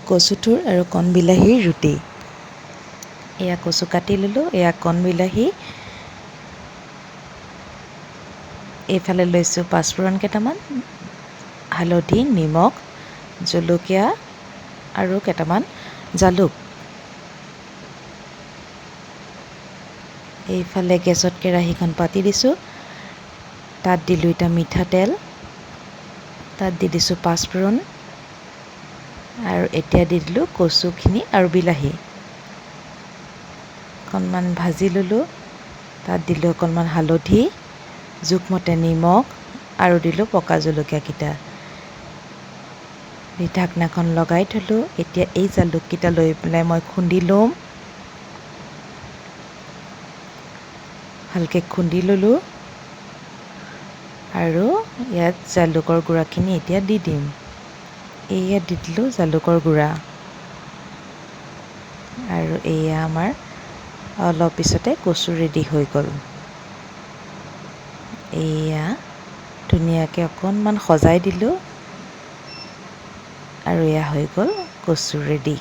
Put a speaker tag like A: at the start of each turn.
A: কচুথোৰ আৰু কণ বিলাহীৰ ৰুটি। এয়া কচু কাটি ল'লোঁ, এয়া কণ বিলাহী, এইফালে লৈছোঁ পাঁচফোৰণ কেইটামান, হালধি, নিমখ, জলকীয়া আৰু কেইটামান জালুক। এইফালে গেছত কেৰাহীখন পাতি দিছোঁ, তাত দিলোঁ এতিয়া মিঠাতেল, তাত দি দিছোঁ পাঁচফোৰণ আৰু এতিয়া দি দিলোঁ কচুখিনি আৰু বিলাহী। অকণমান ভাজি ল'লোঁ, তাত দিলোঁ অকণমান হালধি, জোখমতে নিমখ আৰু দিলোঁ পকা জলকীয়াকেইটা। দি ঢাকনাখন লগাই থ'লোঁ। এতিয়া এই জালুককেইটা লৈ পেলাই মই খুন্দি ল'ম। ভালকৈ খুন্দি ল'লোঁ আৰু ইয়াত জালুকৰ গুড়াখিনি এতিয়া দি দিম। এয়া দি দিলোঁ জালুকৰ গুড়া আৰু এয়া আমাৰ অলপ পিছতে কচু ৰেডি হৈ গ'ল। এয়া ধুনীয়াকৈ অকণমান সজাই দিলোঁ আৰু এয়া হৈ গ'ল কচু ৰেডি।